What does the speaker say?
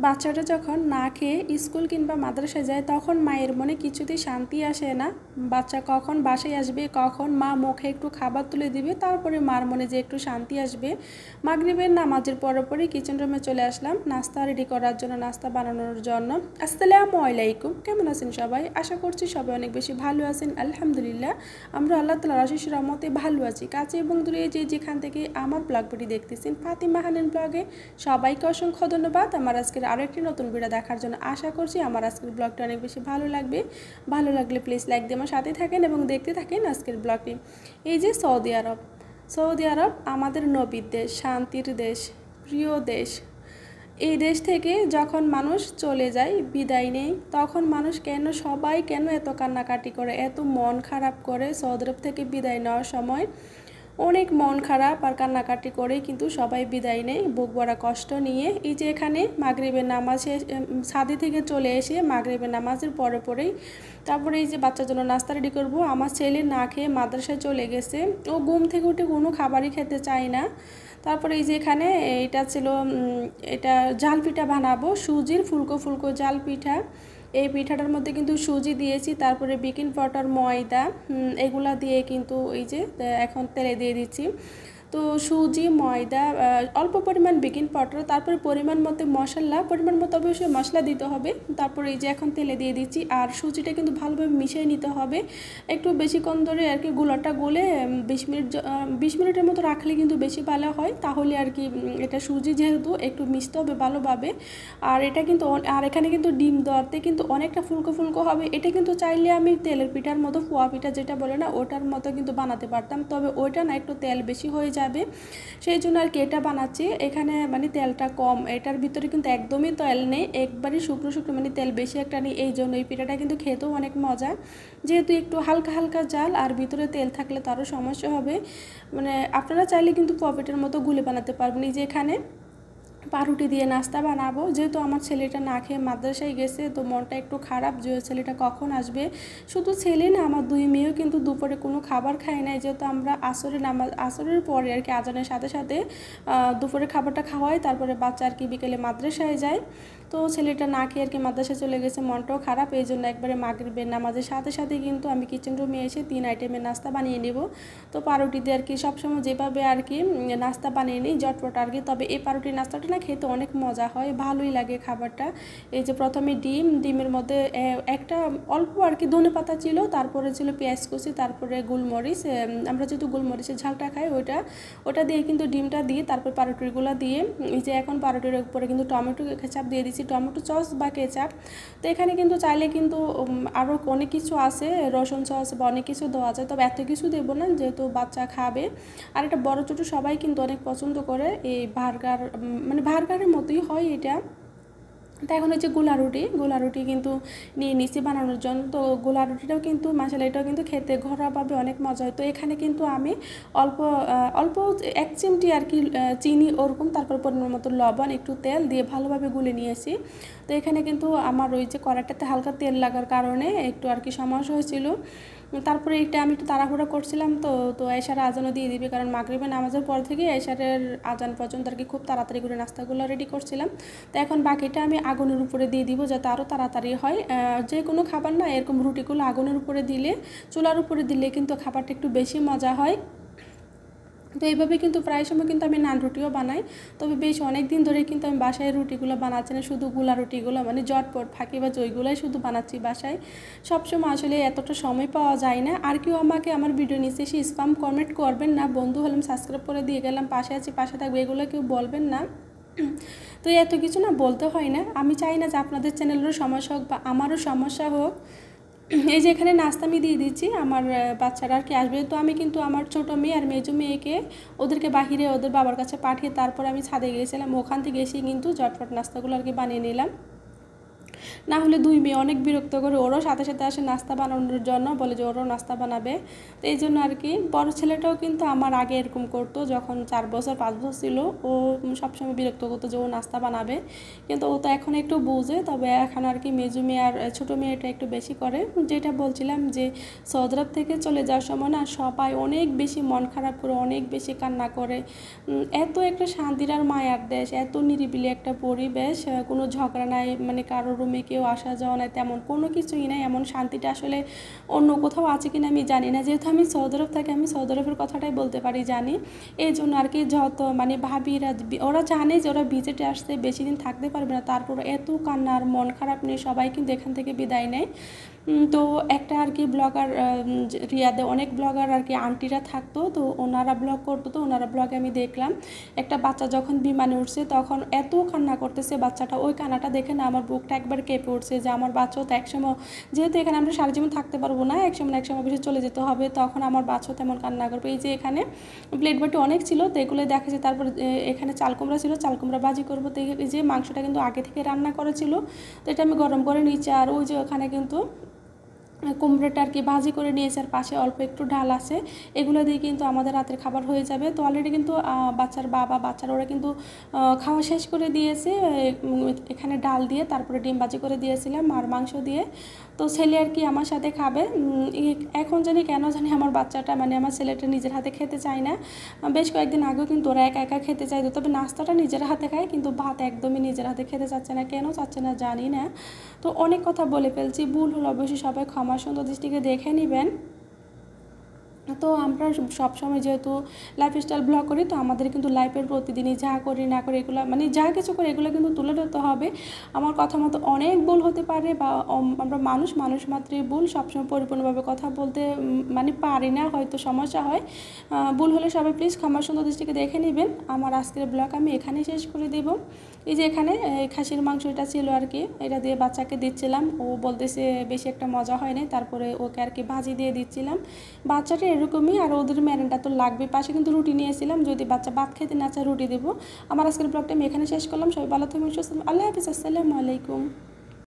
বাচ্চাটা যখন না খেয়ে স্কুল কিংবা মাদ্রাসায় যায় তখন মায়ের মনে কিছুতেই শান্তি আসে না। বাচ্চা কখন বাসায় আসবে, কখন মা মুখে একটু খাবার তুলে দিবে, তারপরে মার মনে যে একটু শান্তি আসবে। মাগরিবের নামাজের পরে কিচেন রুমে চলে আসলাম নাস্তা রেডি করার জন্য, নাস্তা বানানোর জন্য। আসসালামু আলাইকুম, কেমন আছেন সবাই? আশা করছি সবাই অনেক বেশি ভালো আছেন। আলহামদুলিল্লাহ আমরা আল্লাহ তাআলার অশেষ রহমতে ভালো আছি। কাছে এবং দূরে যে যেখান থেকে আমার ব্লগটি দেখতেছেন ফাতিমা হানিন ব্লগে সবাইকে অসংখ্য ধন্যবাদ আমার আজকের আরও একটি নতুন ভিডিও দেখার জন্য। আশা করছি আমার আজকের ব্লগটা অনেক বেশি ভালো লাগবে। ভালো লাগলে প্লিজ লাইক দিয়ে আমার সাথে থাকেন এবং দেখতে থাকেন আজকের ব্লগটি। এই যে সৌদি আরব, সৌদি আরব আমাদের নবীর দেশ, শান্তির দেশ, প্রিয় দেশ। এই দেশ থেকে যখন মানুষ চলে যায়, বিদায় নেই, তখন মানুষ সবাই কেন এত কান্নাকাটি করে, এত মন খারাপ করে? সৌদি আরব থেকে বিদায় নেওয়ার সময় অনেক মন খারাপ আর কান্নাকাটি করে কিন্তু সবাই বিদায় নেয় বুক ভরা কষ্ট নিয়ে। এই যে এখানে মাগরিবের নামাজে ছাদে থেকে চলে এসে মাগরিবের নামাজের পরেই তারপরে এই যে বাচ্চার জন্য নাস্তা রেডি করব। আমার ছেলে না খেয়ে মাদ্রাসায় চলে গেছে, ও ঘুম থেকে উঠে কোনো খাবারই খেতে চায় না। তারপরে এই যে এখানে এটা ছিল, এটা জাল পিঠা বানাবো, সুজির ফুলকো ফুলকো জাল পিঠা। এই পিঠাটার মধ্যে কিন্তু সুজি দিয়েছি, তারপরে বেকিং পাউডার, ময়দা, এগুলা দিয়ে কিন্তু এই যে এখন তেলে দিয়ে দিচ্ছি। তো সুজি, ময়দা, অল্প পরিমাণ বেকিং পাউডার, তারপরে পরিমাণ মতো মশলা, পরিমাণ মতো অবশ্যই মশলা দিতে হবে। তারপরে এই যে এখন তেলে দিয়ে দিচ্ছি, আর সুজিটা কিন্তু ভালোভাবে মিশিয়ে নিতে হবে। একটু বেশিক্ষণ ধরে আর কি গুলাটা গলে 20 মিনিটের মতো রাখলে কিন্তু বেশি ভালো হয়। তাহলে আর কি এটা সুজি যেহেতু একটু মিশতে হবে ভালোভাবে। আর এটা কিন্তু আর এখানে কিন্তু ডিম দেওয়াতে কিন্তু অনেকটা ফুলকো ফুলকো হবে। এটা কিন্তু চাইলে আমি তেলের পিঠার মতো, পোয়া পিঠা যেটা বলে না, ওটার মতো কিন্তু বানাতে পারতাম, তবে ওইটা না একটু তেল বেশি হয়ে যাবে, সেই জন্য আর কি এটা বানাচ্ছি। এখানে মানে তেলটা কম, এটার ভিতরে কিন্তু একদমই তেল নেই, একবারই শুকনো শুকনো, মানে তেল বেশি একটা নেই। এই জন্য এই পিঠাটা কিন্তু খেতেও অনেক মজা, যেহেতু একটু হালকা হালকা জাল আর ভিতরে তেল থাকলে তারও সমস্যা হবে। মানে আপনারা চাইলে কিন্তু পপিটের মতো গুলে বানাতে পারবেন। এই যে এখানে পাউরুটি দিয়ে নাস্তা বানাবো, যেহেতু আমার ছেলেটা না খেয়ে মাদ্রাসায় গেছে, তো মনটা একটু খারাপ যে ছেলেটা কখন আসবে। শুধু ছেলে না, আমার দুই মেয়েও কিন্তু দুপুরে কোনো খাবার খায় না, যেহেতু আমরা আসরের পরে আর কি আজানের সাথে সাথে দুপুরে খাবারটা খাওয়াই, তারপরে বাচ্চা আর কি বিকেলে মাদ্রাসায় যায়। তো ছেলেটা না খেয়ে আর কি মাদ্রাসায় চলে গেছে, মনটাও খারাপ। এই জন্য একবারে মাগরিবের নামাজের সাথে সাথে কিন্তু আমি কিচেন রুমে এসে 3 আইটেমের নাস্তা বানিয়ে নেব। তো পাউরুটি দিয়ে আর কি সবসময় যেভাবে আর কি নাস্তা বানিয়ে নিই জটপট আর কি, তবে এই পাউরুটির নাস্তাটা না খেতে অনেক মজা হয়, ভালোই লাগে খাবারটা। এই যে প্রথমে ডিমের মধ্যে একটা অল্প আর কি ধনেপাতা ছিল, তারপরে ছিল পেঁয়াজ কুচি, তারপরে গোলমরিচ, আমরা যেহেতু গোলমরিচের ঝালটা খাই ওটা দিয়ে কিন্তু ডিমটা দিয়ে তারপর পাউরুটিগুলো দিয়ে, এই যে এখন পাউরুটির উপরে কিন্তু টমেটো কেচাপ দিয়ে দিচ্ছি, টমেটো সস বা কেচাপ। তো এখানে কিন্তু চাইলে কিন্তু আরও অনেক কিছু আছে, রসুন সস বা অনেক কিছু দেওয়া যায়, তবে এত কিছু দেবো না যেহেতু বাচ্চা খাবে। আর এটা বড় ছোটো সবাই কিন্তু অনেক পছন্দ করে, এই বার্গার মানে বার্গারের মতোই হয় এটা। তো এখন হচ্ছে গোলা রুটি কিন্তু নিয়ে নিচ্ছি বানানোর জন্য। তো গোলা রুটিটাও কিন্তু মাসালা, এটাও কিন্তু খেতে ঘরোয়াভাবে অনেক মজা হয়। তো এখানে কিন্তু আমি অল্প অল্প 1 চিমটি আর কি চিনি ওরকম, তারপর পরিমাণ মতো লবণ, একটু তেল দিয়ে ভালোভাবে গুলে নিয়েছি। তো এখানে কিন্তু আমার ওই যে কড়াইটাতে হালকা তেল লাগার কারণে একটু আর কি সমস্যা হয়েছিল। তারপরে এটা আমি একটু তাড়াহুড়া করছিলাম, তো এশারের আজানও দিয়ে দিবে, কারণ মাগরিবের নামাজের পর থেকে এশারের আজান পর্যন্ত আর কি খুব তাড়াতাড়ি করে নাস্তাগুলো রেডি করছিলাম। তো এখন বাকিটা আমি আগুনের উপরে দিয়ে দিব যাতে আরও তাড়াতাড়ি হয়। যে কোনো খাবার না এরকম রুটিগুলো আগুনের উপরে দিলে, চুলার উপরে দিলে কিন্তু খাবারটা একটু বেশি মজা হয়। তো এইভাবে কিন্তু প্রায় সময় কিন্তু আমি নান রুটিও বানাই, তবে বেশ অনেক দিন ধরে কিন্তু আমি বাসায় রুটিগুলো বানাচ্ছি না, শুধু গোলা রুটিগুলো মানে জটপট ফাঁকি বা ওইগুলোই শুধু বানাচ্ছি বাসায়। সবসময় আসলে এতটা সময় পাওয়া যায় না। আর কেউ আমাকে আমার ভিডিও নিচে এসে স্প্যাম কমেন্ট করবেন না, বন্ধু হলাম সাবস্ক্রাইব করে দিয়ে গেলাম, পাশে আছি পাশে থাকবে, এগুলো কেউ বলবেন না। তো এত কিছু না বলতে হয় না, আমি চাই না যে আপনাদের চ্যানেলেরও সমস্যা হোক বা আমারও সমস্যা হোক। এই যে এখানে নাস্তা আমি দিয়ে দিচ্ছি, আমার বাচ্চারা আর কি আসবে। তো আমি কিন্তু আমার ছোটো মেয়ে আর মেজো মেয়েকে ওদেরকে বাহিরে ওদের বাবার কাছে পাঠিয়ে তারপর আমি ছাদে গিয়েছিলাম, ওখান থেকে এসে কিন্তু ঝটপট নাস্তাগুলো আর কি বানিয়ে নিলাম। না হলে দুই মেয়ে অনেক বিরক্ত করে, ওরও সাথে সাথে আসে নাস্তা বানানোর জন্য, বলে যে ওরও নাস্তা বানাবে। তো এই জন্য আর কি। বড় ছেলেটাও কিন্তু আমার আগে এরকম করতো, যখন 4 বছর 5 বছর ছিল, ও সবসময় বিরক্ত করতো যে ও নাস্তা বানাবে, কিন্তু ও তো এখন একটু বুঝে। তবে এখন আর কি মেজু মেয়ে আর ছোটো মেয়েটা একটু বেশি করে। যেটা বলছিলাম যে সৌদি আরব থেকে চলে যাওয়ার সময় না সবাই অনেক বেশি মন খারাপ করে, অনেক বেশি কান্না করে। এত একটা শান্তির আর মায়ার দেশ, এত নিরিবিলি একটা পরিবেশ, কোনো ঝগড়া নাই, মানে কারোর রুমে কেউ আসা যাওয়া নাই, তেমন কোনো কিছুই নাই। এমন শান্তিটা আসলে অন্য কোথাও আছে কিনা আমি জানি না। যেহেতু আমি সৌদি আরব থাকি, আমি সৌদি আরবের কথাটাই বলতে পারি, জানি। এই জন্য আর কি যত মানে ভাবিরা ওরা জানে যে ওরা ভিজিটে আসতে বেশি দিন থাকতে পারবে না, তারপর এত কান্নার মন খারাপ নিয়ে সবাই কিন্তু এখান থেকে বিদায় নেয়। তো একটা আর কি ব্লগার, রিয়াদে অনেক ব্লগার আর কি আন্টিরা থাকতো, তো ওনারা ব্লগ করতো, তো ওনারা ব্লগে আমি দেখলাম একটা বাচ্চা যখন বিমানে উঠছে তখন এত কান্না করতেছে বাচ্চাটা। ওই কান্নাটা দেখে না আমার বুকটা একবার কেঁপে উঠছে, যে আমার বাচ্চাও তো একসময়, যেহেতু এখানে আমরা সারা জীবন থাকতে পারবো না, একসময় না একসময় বেশি চলে যেতে হবে, তখন আমার বাচ্চাও তেমন কান্না করবে। এই যে এখানে প্লেট বাটি অনেক ছিল, তো এগুলো দেখেছি। তারপর এখানে চাল কুমড়া ছিল, চাল কুমড়া ভাজি করবো। তো এই যে মাংসটা কিন্তু আগে থেকে রান্না করেছিল, তো এটা আমি গরম করে নিচ্ছি। আর ওই যে ওখানে কিন্তু কুমড়োটা আর কি ভাজি করে নিয়েছে, আর পাশে অল্প একটু ডাল আছে। এগুলো দিয়ে কিন্তু আমাদের রাতের খাবার হয়ে যাবে। তো অলরেডি কিন্তু বাচ্চার বাবা, বাচ্চারা ওরা কিন্তু খাওয়া শেষ করে দিয়েছে। এখানে ডাল দিয়ে তারপরে ডিম ভাজি করে দিয়েছিলাম আর মাংস দিয়ে। তো ছেলে আর কি আমার সাথে খাবে। এখন জানি কেন জানি আমার বাচ্চাটা, মানে আমার ছেলেটা নিজের হাতে খেতে চায় না। বেশ কয়েকদিন আগেও কিন্তু ওরা একা একা খেতে চাইতো, তবে নাস্তাটা নিজের হাতে খায়, কিন্তু ভাত একদমই নিজের হাতে খেতে চাচ্ছে না। কেন চাচ্ছে না জানি না। তো অনেক কথা বলে ফেলছি, ভুল হলো অবশ্যই সবাই ক্ষমা সুন্দর দৃষ্টিকে দেখে নেবেন। তো আমরা সবসময় যেহেতু লাইফস্টাইল ব্লগ করি, তো আমাদের কিন্তু লাইফের প্রতিদিনই যা করি না করি এগুলো, মানে যা কিছু করি এগুলো কিন্তু তুলে ধরতে হবে। আমার কথা মতো অনেক ভুল হতে পারে, বা আমরা মানুষ মাত্রই ভুল, সবসময় পরিপূর্ণভাবে কথা বলতে মানে পারি না, হয়তো সমস্যা হয়। ভুল হলে সবাই প্লিজ ক্ষমা সুন্দর দৃষ্টিকে দেখে নেবেন। আমার আজকের ব্লগ আমি এখানেই শেষ করে দেব। এই যে এখানে খাসির মাংস এটা ছিল আর কি, এটা দিয়ে বাচ্চাকে দিচ্ছিলাম। ও বলতেছে বেশি একটা মজা হয়নি, তারপরে ওকে আর কি ভাজি দিয়ে দিচ্ছিলাম। বাচ্চাটা এরকমই, আর ওদের ম্যারেনটা তো লাগবে। পাশে কিন্তু রুটি নিয়েছিলাম, যদি বাচ্চা ভাত খেতে না চায় রুটি দেবো। আমার আজকের ব্লগটা আমি এখানে শেষ করলাম। সবাই ভালো থাকবেন, সুস্থ থাকবেন। আল্লাহ হাফিজ, আসসালামু আলাইকুম।